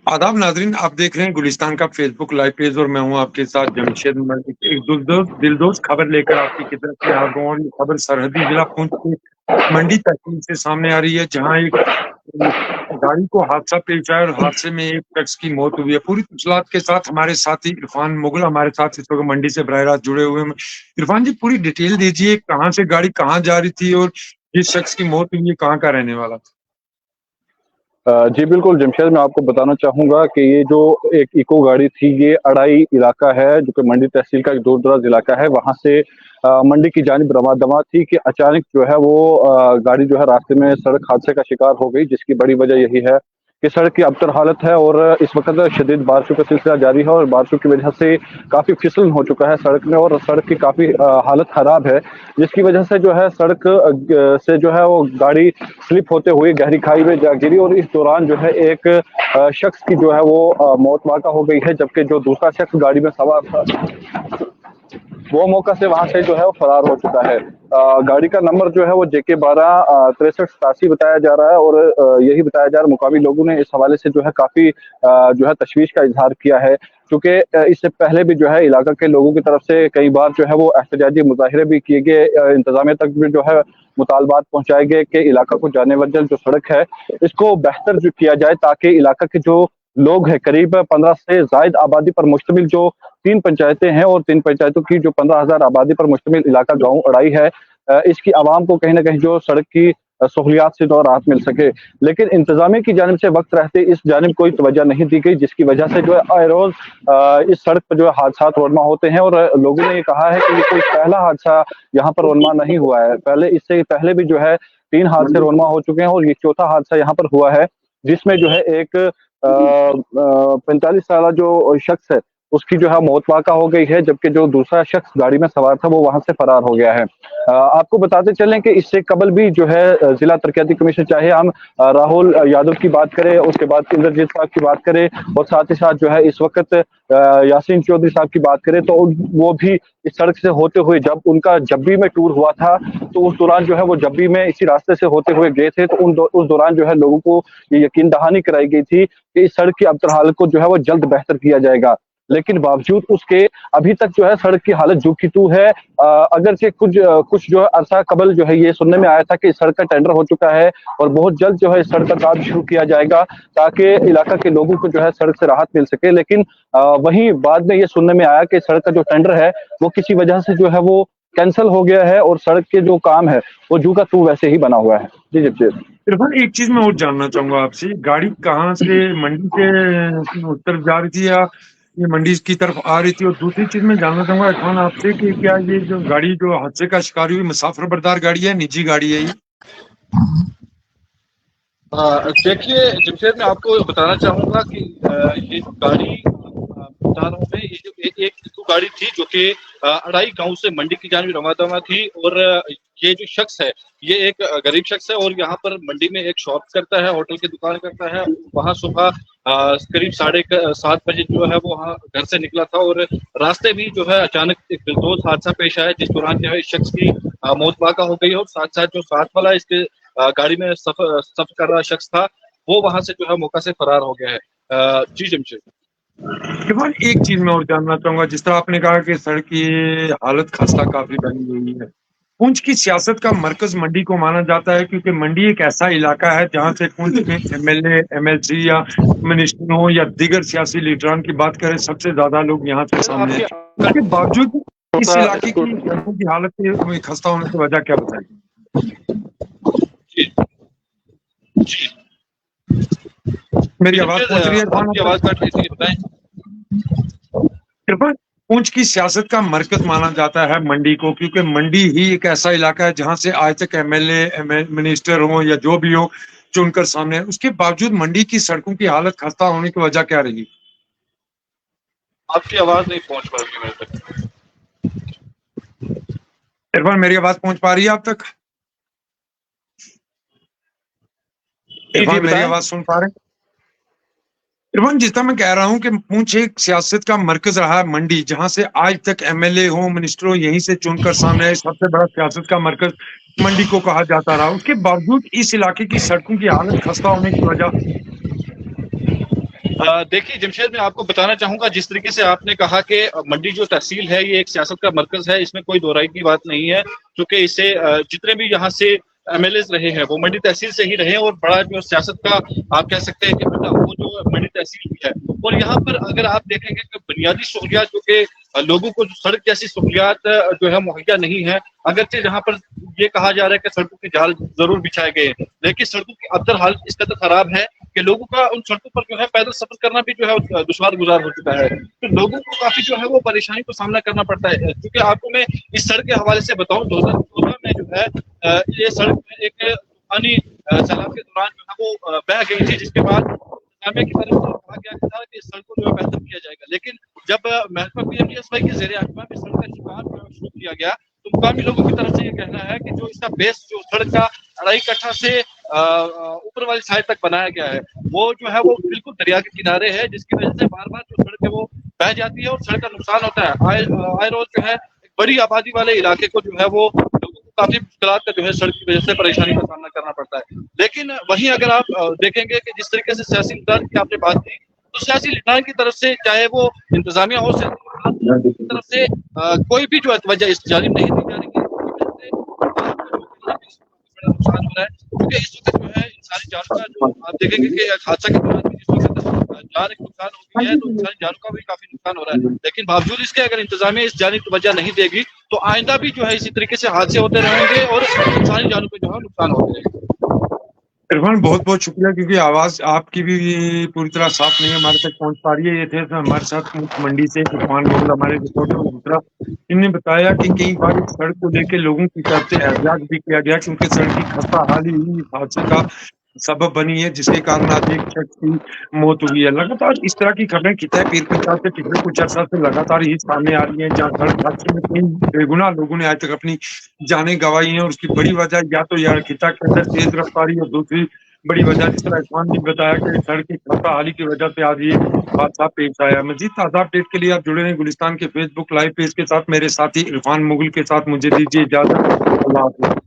आदाब नाजरीन, आप देख रहे हैं गुलिस्तान का फेसबुक लाइव पेज और मैं हूं आपके साथ जमशेद मलिक। एक दिलदोज खबर लेकर आपकी की तरफ से हाजिर हूं और ये खबर सरहदी जिला पुंछ के मंडी तहसील से सामने आ रही है, जहां एक गाड़ी को हादसा पेश आया और हादसे में एक शख्स की मौत हुई है। पूरी तफसीलात के साथ हमारे साथी इरफान मुगल हमारे साथ इस वक्त मंडी से बराह रास्त जुड़े हुए हैं। इरफान जी, पूरी डिटेल दीजिए, कहाँ से गाड़ी कहाँ जा रही थी और जिस शख्स की मौत हुई है कहाँ का रहने वाला था? जी बिल्कुल जमशेद, मैं आपको बताना चाहूँगा कि ये जो एक इको गाड़ी थी, ये अड़ाई इलाका है जो कि मंडी तहसील का एक दूर दराज इलाका है। वहाँ से मंडी की जानिब रवादवा थी कि अचानक जो है वो गाड़ी जो है रास्ते में सड़क हादसे का शिकार हो गई, जिसकी बड़ी वजह यही है कि सड़क की अबतर हालत है और इस वक्त शदीद बारिशों का सिलसिला जारी है और बारिशों की वजह से काफ़ी फिसलन हो चुका है सड़क में और सड़क की काफ़ी हालत खराब है, जिसकी वजह से जो है सड़क से जो है वो गाड़ी स्लिप होते हुए गहरी खाई में जा गिरी और इस दौरान जो है एक शख्स की जो है वो मौत वाक़ा हो गई है, जबकि जो दूसरा शख्स गाड़ी में सवार था वो मौका से वहां से जो है वो फरार हो चुका है। गाड़ी का नंबर जो है वो JK 12 63 87 बताया जा रहा है और यही बताया जा रहा है। मुकामी लोगों ने इस हवाले से जो है काफी जो है तशवीश का इजहार किया है, क्योंकि इससे पहले भी जो है इलाका के लोगों की तरफ से कई बार जो है वो एहतजाजी मुजाहिरे भी किए गए, इंतजामिया तक भी जो है मुतालबात पहुंचाए गए कि इलाका को जाने वाली जो सड़क है इसको बेहतर जो किया जाए, ताकि इलाका के जो लोग हैं, करीब 15 से जायद आबादी पर मुश्तमिल जो 3 पंचायतें हैं और 3 पंचायतों की जो 15,000 आबादी पर मुश्तमिल इलाका गांव अड़ाई है, इसकी आवाम को कहीं ना कहीं जो सड़क की सहूलियात से तो राहत मिल सके। लेकिन इंतजामिया की जानिब से वक्त रहते इस जानिब कोई तवज्जो नहीं दी गई, जिसकी वजह से जो है आए रोज इस सड़क पर जो है हादसा रोनमा होते हैं और लोगों ने ये कहा है कि ये कोई पहला हादसा यहाँ पर रोनमा नहीं हुआ है। पहले इससे पहले भी जो है 3 हादसे रोनमा हो चुके हैं और ये चौथा हादसा यहाँ पर हुआ है, जिसमें जो है एक 45 साल जो शख्स है उसकी जो है मौत वाक़ा हो गई है, जबकि जो दूसरा शख्स गाड़ी में सवार था वो वहां से फरार हो गया है। आपको बताते चलें कि इससे कबल भी जो है जिला तरक्याती कमीशन, चाहे हम राहुल यादव की बात करें, उसके बाद इंद्रजीत साहब की बात करें और साथ ही साथ जो है इस वक्त यासीन चौधरी साहब की बात करें, तो वो भी इस सड़क से होते हुए जब उनका जब्बी में टूर हुआ था तो उस दौरान जो है वो जब्बी में इसी रास्ते से होते हुए गए थे, तो उस दौरान जो है लोगों को ये यकीन दहानी कराई गई थी कि इस सड़क की अबतर हालत को जो है वो जल्द बेहतर किया जाएगा। लेकिन बावजूद उसके अभी तक जो है सड़क की हालत जू की तू है। अगरचे कुछ जो है अरसा कबल जो है ये सुनने में आया था कि इस सड़क का टेंडर हो चुका है और बहुत जल्द जो है इस सड़क का काम शुरू किया जाएगा, ताकि इलाका के लोगों को जो है सड़क से राहत मिल सके। लेकिन वहीं बाद में ये सुनने में आया कि सड़क का जो टेंडर है वो किसी वजह से जो है वो कैंसिल हो गया है और सड़क के जो काम है वो जू का तू वैसे ही बना हुआ है। जी जी। इरफान, एक चीज मैं और जानना चाहूंगा आपसे, गाड़ी कहाँ से मंडी से उस तरफ जा रही थी या ये मंडी की तरफ आ रही थी? और दूसरी चीज मैं जानना चाहूंगा इरफान आपसे कि क्या ये जो गाड़ी जो हादसे का शिकार हुई मुसाफिर बरदार गाड़ी है, निजी गाड़ी है ये? देखिए जमशेद, मैं आपको बताना चाहूंगा कि ये जो गाड़ी बता रहा हूँ मैं, ये जो एक इको गाड़ी थी जो कि अड़ाई गांव से मंडी की जानिब रवाना थी और ये जो शख्स है ये एक गरीब शख्स है और यहाँ पर मंडी में एक शॉप करता है, होटल की दुकान करता है। वहाँ सुबह करीब 7:30 बजे जो है वो वहाँ घर से निकला था और रास्ते में जो है अचानक एक दिलदोज हादसा पेश आया, जिस दौरान जो है इस शख्स की मौत वाक़ा हो गई और साथ साथ जो साथ वाला इसके गाड़ी में सफर कर रहा शख्स था वो वहां से जो है मौका से फरार हो गया है। जी जमशेद। इरफान, एक चीज मैं और जानना चाहूंगा, जिस तरह आपने कहा कि सड़क की हालत खस्ता काफी बनी हुई है, पुंछ की सियासत का मरकज मंडी को माना जाता है, क्योंकि मंडी एक ऐसा इलाका है जहां से पुंछ में MLA MLC या मिनिस्टर हो या दीगर सियासी लीडरान की बात करें, सबसे ज्यादा लोग यहाँ से सामने हैं। उसके बावजूद इस इलाके की सड़कों की हालत खस्ता होने की वजह क्या बताएगी? मेरी आवाज पहुंच रही है इरफान? इरफान, पुंछ की सियासत का मरकज माना जाता है मंडी को, क्योंकि मंडी ही एक ऐसा इलाका है जहां से आज तक MLA मिनिस्टर हो या जो भी हो चुनकर सामने है। उसके बावजूद मंडी की सड़कों की हालत खस्ता होने की वजह क्या रही? आपकी आवाज नहीं पहुंच पा रही मेरे तक। इरफान, मेरी आवाज पहुंच पा रही है आप तक? इरफान, मेरी आवाज सुन पा रहे हैं? इरफान, जिस तरह मैं कह रहा हूं कि पुंछ एक सियासत का मरकज रहा है मंडी, जहां से आज तक MLA हो मिनिस्टर हो यहीं से चुनकर सामने आए, सबसे बड़ा सियासत का मरकज मंडी को कहा जाता रहा। उसके बावजूद इस इलाके की सड़कों की हालत खस्ता होने की वजह? देखिए जमशेद, मैं आपको बताना चाहूंगा, जिस तरीके से आपने कहा कि मंडी जो तहसील है ये एक सियासत का मरकज है, इसमें कोई दो राय की बात नहीं है, क्योंकि इससे जितने भी यहाँ से एमएलए रहे हैं वो मंडी तहसील से ही रहे, और बड़ा जो सियासत का आप कह सकते हैं कि वो जो मंडी तहसील भी है। और यहाँ पर अगर आप देखेंगे कि बुनियादी सहूलियात जो कि लोगों को सड़क जैसी सहूलियात जो है मुहैया नहीं है, अगरचे जहाँ पर ये कहा जा रहा है कि सड़कों के जाल जरूर बिछाए गए हैं, लेकिन सड़कों की अबतर हालत इस कदर खराब है कि लोगों का उन सड़कों पर जो है पैदल सफर करना भी जो है दुश्वार गुजार हो चुका है। तो लोगों को काफी जो है वो परेशानी का सामना करना पड़ता है, क्योंकि आपको मैं इस सड़क के हवाले से बताऊं, 2014 में जो है ये सड़क एक पानी सैलाब के दौरान जो है वो बह गई थी, जिसके बाद इंतजामिया की तरफ से कहा गया था कि इस सड़क को जो है बेहतर किया जाएगा। लेकिन जब महकमा पीएमजीएसवाई के ज़ेरे अहतमाम में सड़क का निर्माण जो है शुरू किया गया, तो मुकामी लोगों की तरफ से ये कहना है कि जो इसका बेस जो सड़क का 2.5 कट्ठा से ऊपर वाली साइड तक बनाया गया है, वो जो है वो बिल्कुल दरिया के किनारे है, जिसकी वजह से बार बार जो सड़क है वो बह जाती है और सड़क का नुकसान होता है। आए रोज जो है एक बड़ी आबादी वाले इलाके को जो है वो लोगों को काफी मुश्किलात का जो है सड़क की वजह से परेशानी का सामना करना पड़ता है। लेकिन वहीं अगर आप देखेंगे कि जिस तरीके से सियासी निगरान की आपने बात की, तो सियासी निगरान की तरफ से, चाहे वो इंतजामिया हो, सियासी की तरफ से कोई भी जो तवज्जो इस जानिब नहीं दी जा रही है, नुकसान हो रहा है, क्योंकि इस वक्त जो है इंसानी जान का जो आप देखेंगे कि हादसा के दौरान भी जिस वक्त जान एक नुकसान हो गई है, तो इंसानी जानों का भी काफी नुकसान हो रहा है। लेकिन बावजूद इसके अगर इंतजामिया इस जानिब तवज्जो नहीं देगी, तो आइंदा भी जो है इसी तरीके से हादसे होते रहेंगे और इंसानी जानों को जो है नुकसान होते रहेंगे। इरफान, बहुत बहुत शुक्रिया, क्योंकि आवाज आपकी भी पूरी तरह साफ नहीं हमारे तक पहुंच पा रही है। ये थे हमारे साथ मंडी से इरफान मुगल, हमारे रिपोर्टर। दूसरा, इन्होंने बताया कि कई बार इस सड़क को लेकर लोगों की तरफ से एहतियात भी किया गया, क्योंकि सड़क की खस्ता हाली ही इस हादसे का सबब बनी है, जिसके कारण आज एक शख्स की मौत हुई है। लगातार इस तरह की खबरें कितना पीर के साथ से पिछले कुछ अर्सा से लगातार ही सामने आ रही हैं, जहाँ सड़क हादसे में कई बेगुनाह लोगों ने आज तक अपनी जानें गंवाई हैं। और उसकी बड़ी वजह या तो यार खिता के अंदर तेज रफ्तारी, और दूसरी बड़ी वजह जिस तरह इरफान ने बताया कि सड़क की खस्ता हाली की वजह से आज ये हादसा पेश आया। मजीद ताज़ा अपडेट के लिए आप जुड़े रहें गुलिस्तान के फेसबुक लाइव पेज के साथ। मेरे साथी इरफान मुगल के साथ मुझे दीजिए इजाजत। अल्लाह हाफ़िज़।